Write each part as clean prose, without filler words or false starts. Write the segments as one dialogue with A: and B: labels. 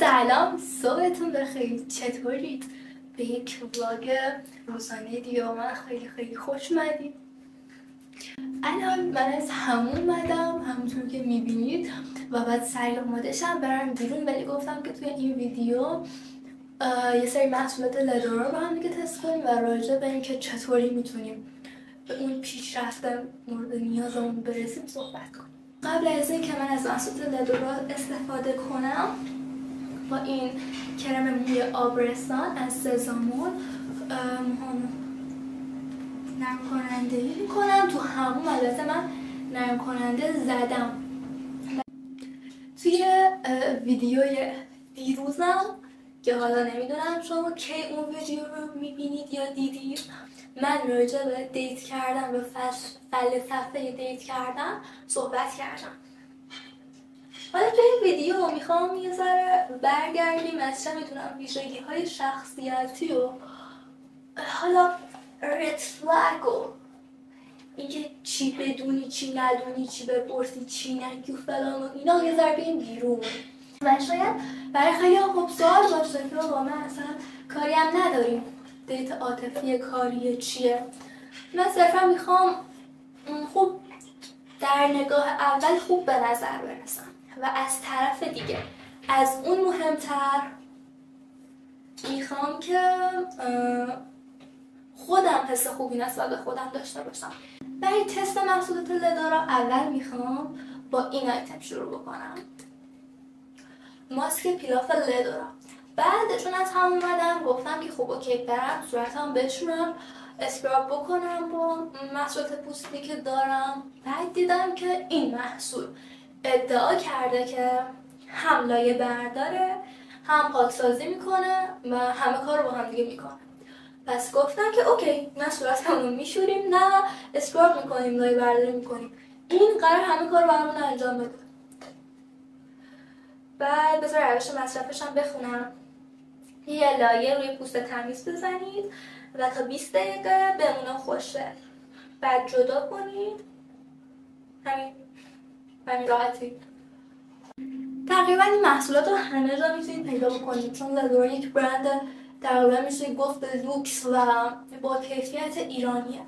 A: سلام، صبحتون بخیر. چطورید؟ به یک ولاگ روزانه دیگه با من خیلی خوش اومدید. الان من از همون اومدم همونطور که میبینید و بعد سریع آماده شم برم بیرون، ولی گفتم که توی این ویدیو یه سری محصولات لدورا رو با هم دیگه تست کنیم و راجع به اینکه چطوری میتونیم به اون پیشرفت مورد نیازمون برسیم صحبت کنیم. قبل از اینکه من از محصولات لدورا استفاده کنم، با این کرم موی آبرسان از سزامون نرم کننده میکنم تو همون. البته من نرم کننده زدم. توی ویدیوی دیروزم که حالا نمیدونم شما کی اون ویدیو رو میبینید یا دیدید، من راجع به دیت کردن به فلسفه دیت کردن صحبت کردم. حالا توی این ویدیو میخوام یه ذره برگردیم از چه میتونم ویژگی های شخصیتی و حالا رد فلگ و اینکه چی بدونی چی ندونی، چی بپرسی چی نگی و فلان و اینا یه ذره بیم بیرون. و شاید برای خیلی خب سوال باشه که با من اصلا کاری هم نداریم دیت عاطفی کاری چیه. من صرفا میخوام خوب در نگاه اول خوب به نظر برسم و از طرف دیگه از اون مهمتر میخوام که خودم حس خوبی نسبت به خودم داشته باشم. برای تست محصولات لدورا اول میخوام با این آیتم شروع بکنم، ماسک پیلاف لدورا. بعد چون از هم اومدم گفتم که خب اوکی برم صورتم بشورم، اسکراب بکنم با محصولات پوستی که دارم. بعد دیدم که این محصول ادعا کرده که هم لایه برداره، هم پاکسازی میکنه و همه کار رو با هم دیگه میکنه. پس گفتم که اوکی من صورتمون رو میشوریم، نه اسکراب میکنیم لایه برداری میکنیم، این قرار همه کار رو برامون انجام بده. بعد بذار روش مصرفش هم بخونم. یه لایه روی پوست تمیز بزنید و تا 20 دقیقه بمونه خوشه. بعد جدا کنید. همین راحتی. تقریبا این محصولات رو همه جا میتونید پیدا بکنید، چون لدورا یک برند تقریبا میشه گفت لوکس و با کیفیت ایرانیه.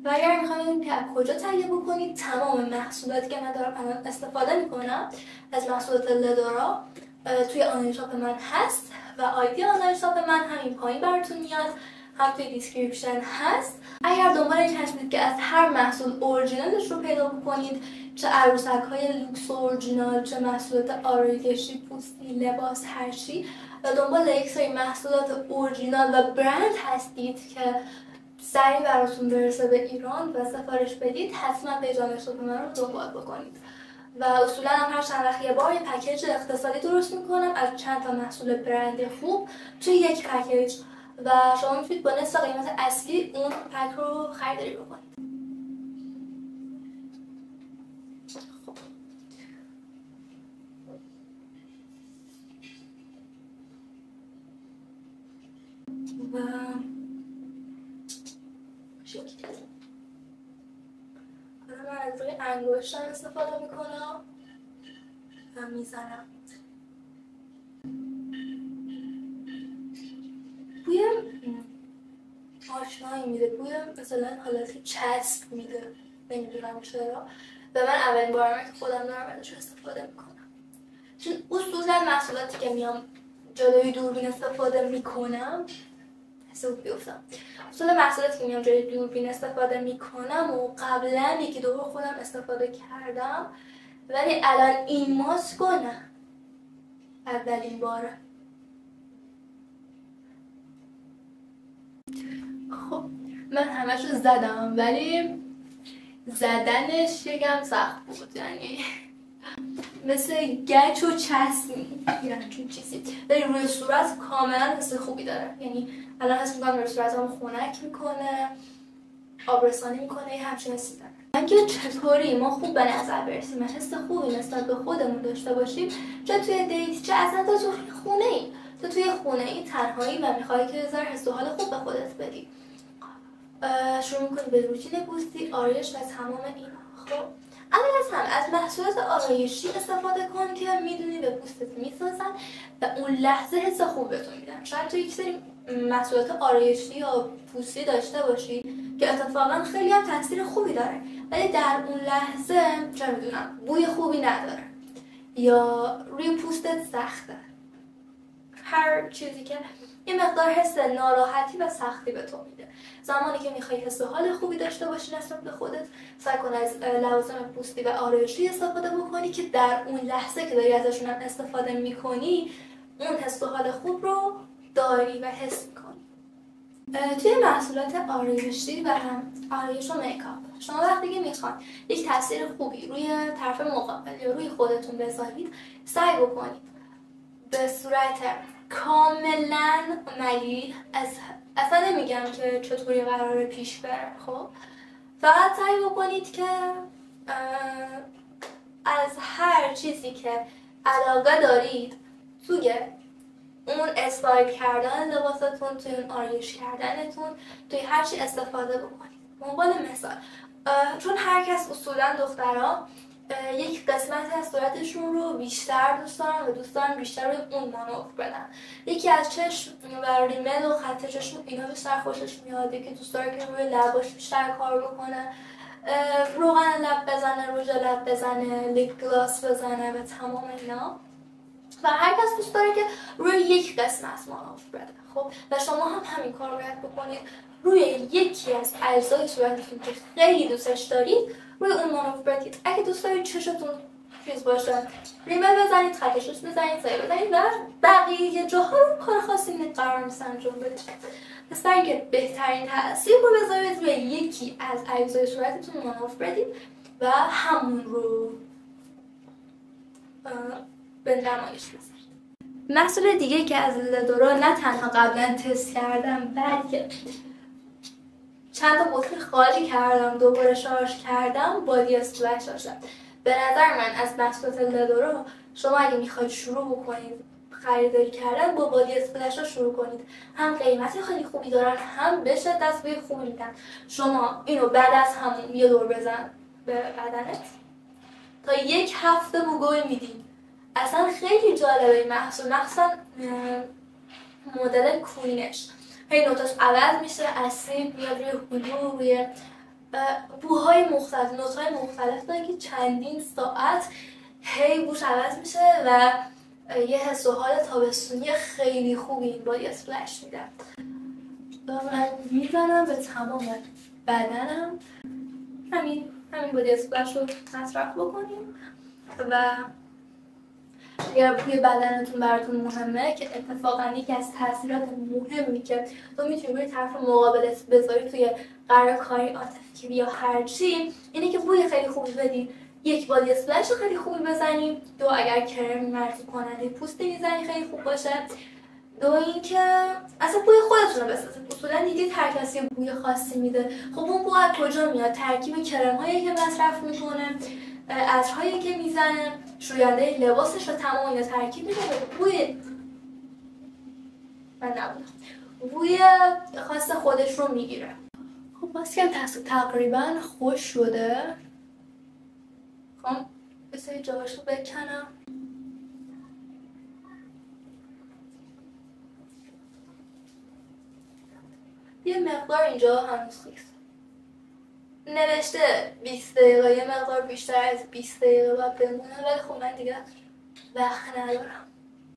A: و اگر میخواید که از کجا تهیه بکنید، تمام محصولاتی که من دارم الان استفاده میکنم از محصولات لدورا توی آنلاین شاپ من هست و آیدی آنلاین شاپ من همین پایین براتون میاد، هم توی دیسکریپشن هست. اگر دنبال این هستید که از هر محصول اورجینالش رو پیدا بکنید، چه عروسک های لوکس اورجینال، چه محصولات آرایشی، پوستی، لباس، هر چی، و دنبال یک سری محصولات اورجینال و برند هستید که سریع براتون برسه به ایران و سفارش بدید، حتما پیج آنلاین شاپ من رو دنبال بکنید. و اصولا هم هر چند وقت یه بار یه پکیج اقتصادی درست میکنم از چند تا محصول برند خوب توی یک پکیج و شما میتونید با نصف قیمت اصلی اون پک رو خریداری بکنید. و حالا من از روی انگشتم استفاده میکنم و میزنم. بوی آشنایی میده، بوی مثلا حالتی چسب میده، نمیدونم چرا. و من اولین بارمه که خودم دارم ازش استفاده میکنم، چون اصولا محصولاتی که میام جلوی دوربین استفاده میکنم حساب بیفتم. اصولا محصولاتی که میام جلوی دوربین استفاده میکنم و قبلا یکی دو بار خودم استفاده کردم، ولی الان این ماسک نه اولین باره. خب من همش رو زدم ولی زدنش یکم سخت بود، یعنی مثل گچ و چسب میگیرن چون چیزی، ولی روی صورت کاملا حس خوبی داره. یعنی الان حس میکنم روی صورتم خنک میکنه، آبرسانی میکنه، یه همچین حسی داره. اینکه چطوری ما خوب به نظر برسیم، حس خوبی نسبت به خودمون داشته باشیم، چه توی دیت چه اصلا تو خونه ای. تو توی خونه ای تنهایی و میخوای که ذره حس و حال خوب به خودت بدی، شروع میکنی به روتین پوستی، آرایش و تمام اینا. خب اول از همه از محصولات آرایشی استفاده کن که میدونی به پوستت میسازن و اون لحظه حس خوب بهتون میدن. شاید تو یک سری محصولات آرایشی یا پوستی داشته باشی که اتفاقا خیلی هم تاثیر خوبی داره، ولی در اون لحظه چه میدونم بوی خوبی نداره یا روی پوستت سخته، هر چیزی که یه مقدار حس ناراحتی و سختی به تو میده. زمانی که میخوای حس و حال خوبی داشته باشی نسبت به خودت، سعی کن از لوازم پوستی و آرایشی استفاده بکنی که در اون لحظه که داری ازشون هم استفاده میکنی اون حس و حال خوب رو داری و حس میکنی. توی محصولات آرایشی و آرایش و میکاپ شما وقتی که میخواین یک تاثیر خوبی روی طرف مقابل یا روی خودتون بذارید، سعی بکنید به صورت کاملا عملی، اصلا نمیگم که چطوری قراره پیش بره، خب فقط سعی بکنید که از هر چیزی که علاقه دارید توی اون استایل کردن لباستون، توی اون آرایش کردنتون، توی هر چی استفاده بکنید. به عنوان مثال، چون هر کس اصولا دخترها یک قسمت از صورتشون رو بیشتر دوست دارن و دوست دارن بیشتر روی اون مانور بدن. یکی از چشم و ریمل و خط چشم اینا بیشتر خوشش میاد، یکی دوست داره که روی لباش بیشتر کار بکنه، روغن لب بزنه، رژ لب بزنه، لیپ گلاس بزنه و تمام اینا. و هر کس دوست داره که روی یک قسمت مانور بده. خب و شما هم همین کار رو باید بکنید، روی یکی از اجزای صورتتون که خیلی دوستش دارید روی اون مانور بدید. اگه دوست دارید چشتون چیز باشه، ریمل بزنید، خط چشم بزنید، سایه بزنید و بقیه جاها رو کار خاصی قرار نیست انجام بدید. پس برای اینکه بهترین تاثیر رو بذارید روی یکی از اجزای صورتتون مانور بدید و همون رو به نمایش بذارید. محصول دیگه که از لدورا نه تنها قبلا تست کردم بلکه چند تا بطری خالی کردم دوباره شارژ کردم، بادی اسپلش داشتم. به نظر من از محصولات لدورا شما اگه میخواید شروع بکنید خریداری کردن با بادی اسپلش رو شروع کنید. هم قیمت خیلی خوبی دارن، هم به شدت بوی خوبی میدن. شما اینو بعد از همون یه دور بزن به بدنت تا یک هفته بوگوی میدین. اصلا خیلی جالبه این محصول، مخصوصا مدل کوینش. هی نوتاش عوض میشه، اسید میاد روی هلو، روی بوهای مختلف، نوت‌های مختلف داره که چندین ساعت هی بوش عوض میشه و یه حس و حال تابستونی خیلی خوبی این بادی اسپلش میده. من میزنم به تمام بدنم. همین بادی اسپلش رو مصرف بکنیم و اگر بوی بدنتون براتون مهمه که اتفاقا یکی از تاثیرات مهمی که تو میتونی روی طرف مقابلت بذاری توی قرار کاری عاطفی یا هرچی اینه که بوی خیلی خوبی بدین. یک بادی اسپلش رو خیلی خوبی بزنیم، دو اگر کرم مرطوب کننده پوستی میزنی خیلی خوب باشه، دو اینکه اصلا بوی خودتون رو بسازید. اصولا دیدید هر کسی بوی خاصی میده، خب اون بو از کجا میاد؟ ترکیب کرم هایی که مصرف میکنه، عطرهایی که میزنه، شوینده لباسش و تمام اینا ترکیب میده بوی بوی خاص خودش رو میگیره. خب ماسکم تقریبا خوش شده. خب بسید جاهاش رو بکنم. یه مقدار اینجا هنوز نیست نوشته 20 دقیقه، یه مقدار بیشتر از 20 دقیقه باید بمونه، ولی خب من دیگه وقت ندارم.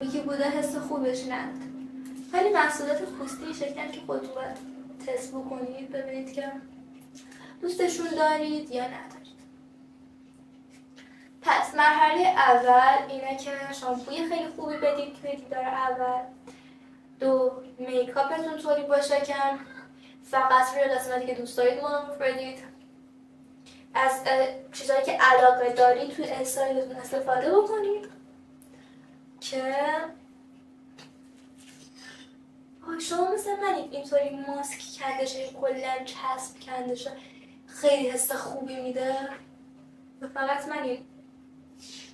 A: یکی بوده حس خوبش نداره. ولی محصولات پوستی شکل که خودتون باید تست بکنید ببینید که دوستشون دارید یا ندارید. پس مرحله اول اینه که شامپوی خیلی خوبی بدید توی دیدار اول. دو، میکاپتون طوری باشه که فقط روی قسمتی که دوست دارید مانور بدید. از چیزایی که علاقه دارید توی استایلتون استفاده بکنید که شما مثل منید اینطوری ماسک کندشه کلن چسب کندشه خیلی حس خوبی میده و فقط من این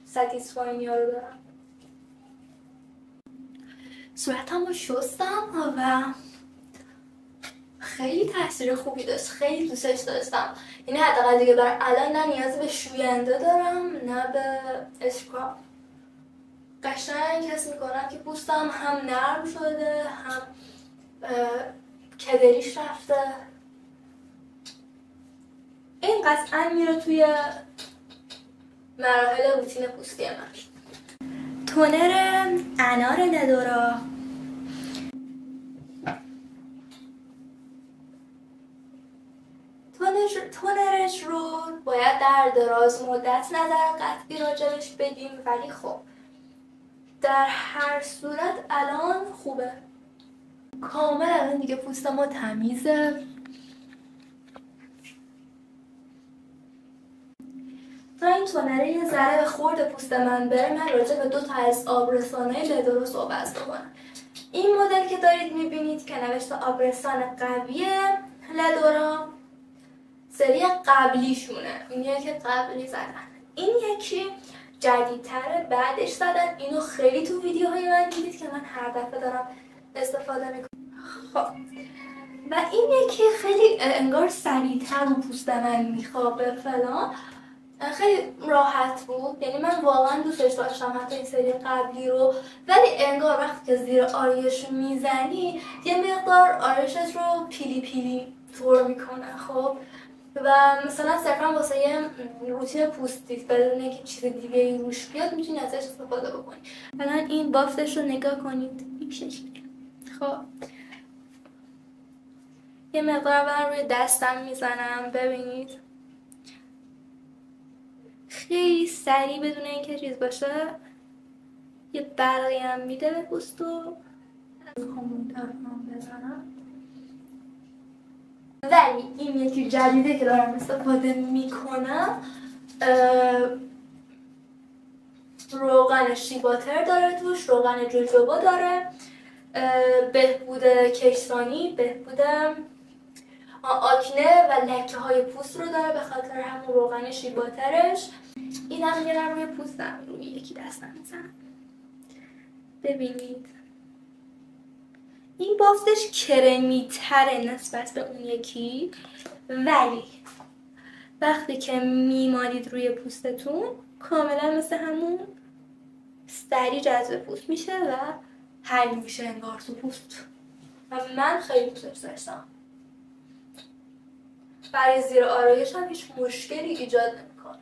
A: ستیسفاینیا رو دارم. صورتم رو شستم و خیلی تاثیر خوبی داشت، خیلی دوستش داشتم. یعنی حداقل دیگه برای الان نه نیاز به شوینده دارم نه به اسکراب. قشنگ حس میکنم که پوستم هم نرم شده هم کدریش رفته. این قطعا میره توی مراحل روتین پوستی من. تونر انار ندورا. تونرش رو باید در دراز مدت نظر قطعی راجبش بدیم، ولی خب در هر صورت الان خوبه. کامل الان دیگه پوست ما تمیزه. تا این تونره یه ذره به خورد پوست من بره، من راجع به 2 تا از آبرسان‌های لدورو صحبت بکنم. این مدل که دارید میبینید که نوشته آبرسان قوی لدورا، سری قبلیشونه، اینیه که قبلی زدن. این یکی جدیدتره بعدش زدن. اینو خیلی تو ویدیوهای من دیدید که من هر دفعه دارم استفاده میکنم. خب و این یکی خیلی انگار سریعتر رو پوست من میخوابه فلان، خیلی راحت بود. یعنی من واقعا دوستش داشتم حتی این سری قبلی رو، ولی انگار وقتی که زیر آرایش میزنی یه مقدار آرایشت رو پیلی پیلی طور میکنه. خب و مثلا صرفا واسه یه روتین پوستی بدون اینکه چیز دیگه ای روش بیاد میتونی ازش استفاده بکنی. الان این بافتش رو نگاه کنید، این شکلی. خب یه مقدار من روی دستم میزنم، ببینید خیلی سریع بدون اینکه چیز باشه یه برقی هم میده به پوست. رو بزنم. ولی این یکی جدیده که دارم استفاده میکنم روغن شیباتر داره توش، روغن جوجوبا داره، بهبود کشسانی، بهبود آکنه و لکه های پوست رو داره به خاطر همون روغن شیباترش. اینم میارم روی پوستم، روی یکی دستم میزنم، ببینید این بافتش کرمی تره نسبت به اون یکی، ولی وقتی که میمالید روی پوستتون کاملا مثل همون سری جذب پوست میشه و حل میشه انگار تو پوست و من خیلی دوستش داشتم. برای زیر آرایش هم هیچ مشکلی ایجاد نمیکنه.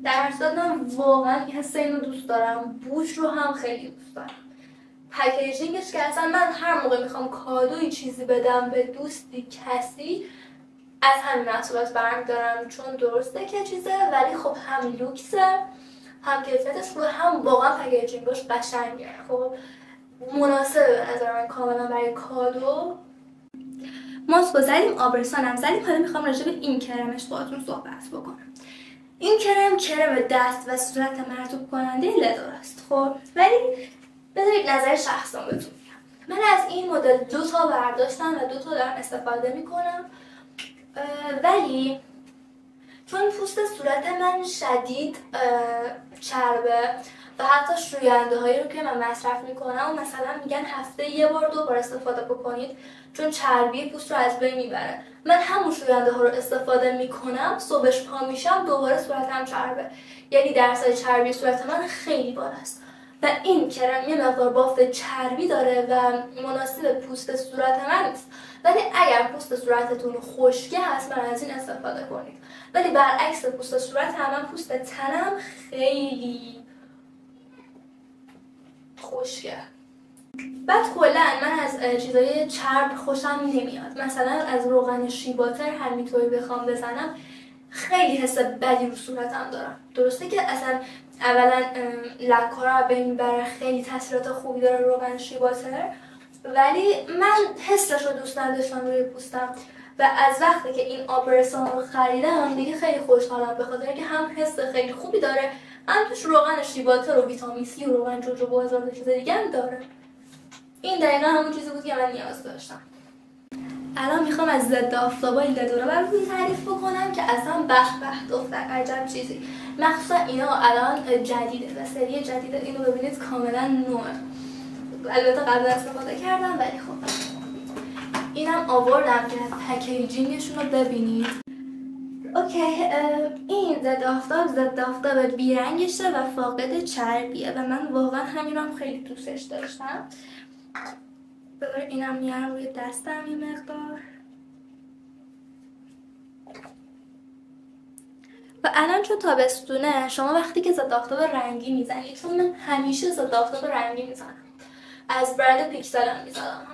A: در صورت من واقعا حس اینو دوست دارم، بوش رو هم خیلی دوست دارم. پکیجینگش که اصلا من هر موقع میخوام کادوی چیزی بدم به دوستی کسی از همین محصولات برمیدارم، چون درسته که چیزه ولی خب هم لوکسه هم کیفیتش خوبه هم واقعا پکیجینگش قشنگه. خب مناسبه به نظر من کاملا برای کادو. ماسکو زدیم، آبرسانم زدیم، حالا میخوام راجع به این کرمش باهاتون صحبت بکنم. این کرم دست و صورت مرطوب کننده لدوراست. خب ولی بذارید نظر شخصم بهتون میگم. من از این مدل 2 تا برداشتم و 2 تا دارم استفاده میکنم، ولی چون پوست صورت من شدید چربه و حتی شوینده هایی رو که من مصرف میکنم و مثلا میگن هفته 1 بار 2 بار استفاده بکنید چون چربی پوست رو از بین میبره. من همون شوینده ها رو استفاده میکنم، صبحش پا میشم دوباره صورتم چربه، یعنی درصد چربی صورت من خیلی بالاست و این کرم یه مقدار بافت چربی داره و مناسب پوست صورت من نیست. ولی اگر پوست صورتتون خشکه هست من از این استفاده کنید، ولی برعکس پوست صورت هم پوست تنم خیلی خشکه. بعد کلا من از چیزای چرب خوشم نمیاد. مثلا از روغن شیباتر همینطوری بخوام بزنم خیلی حس بدی رو صورتم دارم. درسته که اصلا اولا لک‌ها رو بین میبره، خیلی تاثیرات خوبی داره روغن شیباتر، ولی من حسش رو دوست نداشتم روی پوستم و از وقتی که این آبرسان رو خریدم دیگه خیلی خوشحالم به خاطر اینکه هم حس خیلی خوبی داره، هم توش روغن شیباتر و ویتامین سی و روغن جوجوبا و هزار چیز دیگه هم داره. این دقیقا همون چیزی بود که من نیاز داشتم. الان میخوام از ضد آفتابای لدورا براتون تعریف بکنم که اصلا به به دختر عجب چیزی. مخصوصا اینا الان جدیده و سری جدیده، اینو ببینید کاملا نوعه. البته قبلا استفاده کردم ولی خب اینم آوردم که پکیجینگشون رو ببینید. اوکی، این ضد آفتاب بیرنگشه و فاقد چربیه و من واقعا همین هم خیلی دوستش داشتم. بذار اینم میارم روی دستم یه مقدار. و الان چون تابستونه شما وقتی که ضد آفتاب رنگی میزنید، چون من همیشه ضد آفتاب رنگی میزنم، از برند پیکسل هم میزنم،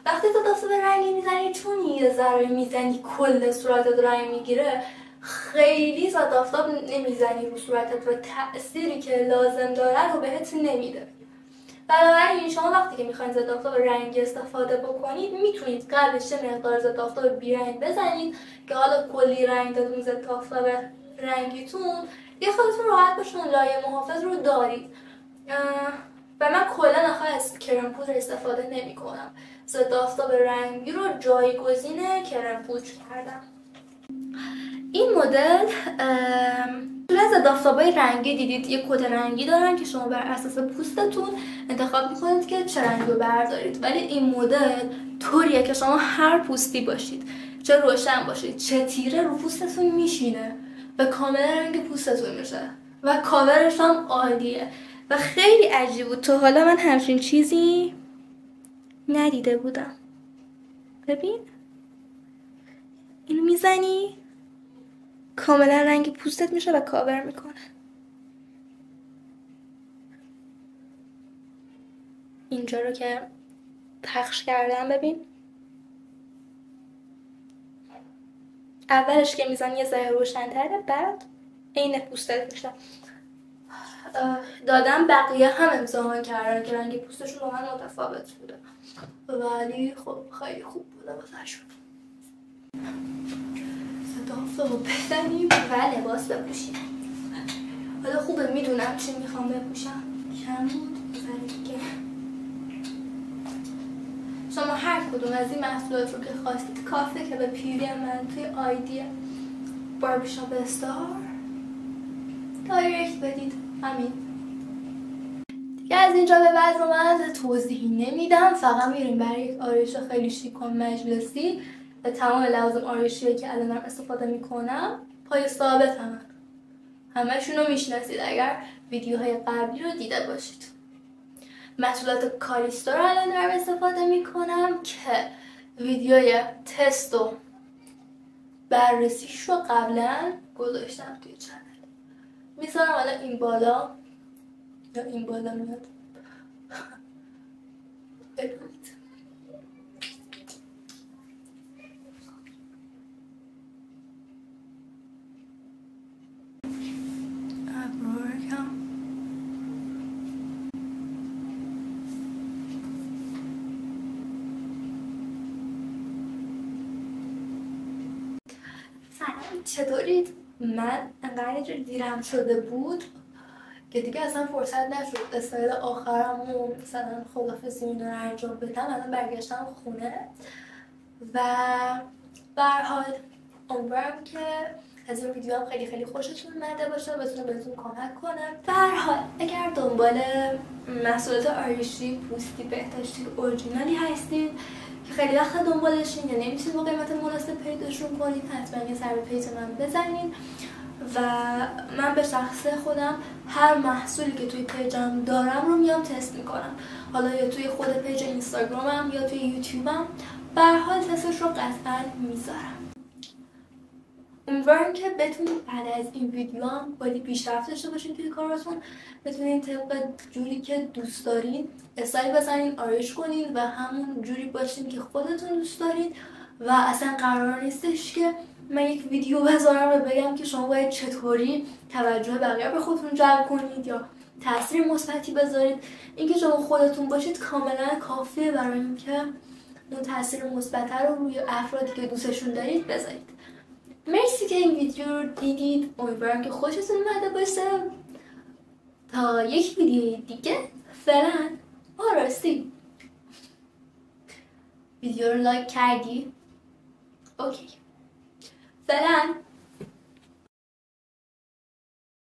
A: وقتی ضد آفتاب رنگی میزنی چون یه ذره میزنی کل صورتت رنگ میگیره، خیلی ضد آفتاب نمیزنی رو صورتت و تأثیری که لازم داره رو بهت نمیده. بنابراین شما وقتی که میخواین ضد آفتاب رنگی استفاده بکنید میتونید قبلش یه مقدار ضد آفتاب بیرنگ بزنید که حالا کلی رنگ دادون ضد آفتاب رنگیتون یه خودتون راحت باشون لایه محافظ رو دارید. و من کلا آخه از کرم پودر استفاده نمی کنم. ضد آفتاب رنگی رو جایگزین کرم پودر کردم. این مدل توی ضد آفتابای رنگی دیدید یه کد رنگی دارن که شما بر اساس پوستتون انتخاب میکنید که چه رنگی رو بردارید، ولی این مدل طوریه که شما هر پوستی باشید، چه روشن باشید چه تیره، رو پوستتون میشینه و کاملا رنگ پوستتون میشه و کاورش هم عالیه و خیلی عجیب بود. تا حالا من همچین چیزی ندیده بودم. ببین اینو میزنی کاملا رنگ پوستت میشه و کاور میکنه. اینجا رو که پخش کردم ببین، اولش که میزنی یه ذره روشن‌تره، بعد عین پوستت میشه. دادم بقیه هم امتحان کردن که رنگ پوستشون با من متفاوت بوده، ولی خب خیلی خوب بوده واسهشون. ضد آفتاب بزنیم و لباس بپوشیم. حالا خوبه میدونم چی میخوام بپوشم. کم بود دیگه. شما هر کدوم از این محصولات رو که خواستید کافه که به پیوی من توی آیدی باربی شاپ استار دایرکت بدید. همین دیگه. از اینجا به بعد رو من توضیحی نمیدم، فقط میریم برای یک آرایش خیلی شیک و مجلسی و تمام لوازم آرایشی که الان دارم استفاده میکنم پای ثابت همشون رو میشناسید اگر ویدیوهای قبلی رو دیده باشید. محصولات کالیستو رو الان دارم استفاده میکنم که ویدیوی تست و بررسیش رو قبلا گذاشتم توی چنل. میذارم الان این بالا یا این بالا میاد ببینید. چطورید؟ من انقدر دیرم شده بود که دیگه اصلا فرصت نشد استایل آخرم و مثلا خدافظی رو انجام بدم. الان برگشتم خونه و به هر حال امیدوارم که از این ویدیو هم خیلی خوشتون اومده باشه، بتونم بهتون کمک کنم. به هر حال اگر دنبال محصولات آرایشی پوستی بهداشتی اورجینالی هستید که خیلی وقت دنبالشین یا نمیتونید با قیمت مناسب پیداشون کنید، حتما یه سر به پیج من بزنید و من به شخص خودم هر محصولی که توی پیجم دارم رو میام تست میکنم، حالا یا توی خود پیج اینستاگرامم یا توی یوتیوبم، به هر حال تستش رو قطعا میذارم. امیدوارم که بتونید بعد از این ویدیو هم کلی پیشرفت داشته باشین توی کاراتون، بتونید طبق جوری که دوست دارین استایل بزنین، آرایش کنین و همون جوری باشین که خودتون دوست دارین و اصلا قرار نیستش که من یک ویدیو بذارم و بگم که شما باید چطوری توجه بقیه به خودتون جلب کنید یا تاثیر مثبتی بذارید. اینکه شما خودتون باشید کاملا کافیه برای اینکه اون تاثیر مثبت رو روی افرادی که دوستشون دارید بذارید. مرسی که این ویدیو رو دیدید، امیدوارم که خوشتون اومده باشه. تا یک ویدیو دیگه فعلا راستی ویدیو رو لایک کردی؟ اوکی فعلا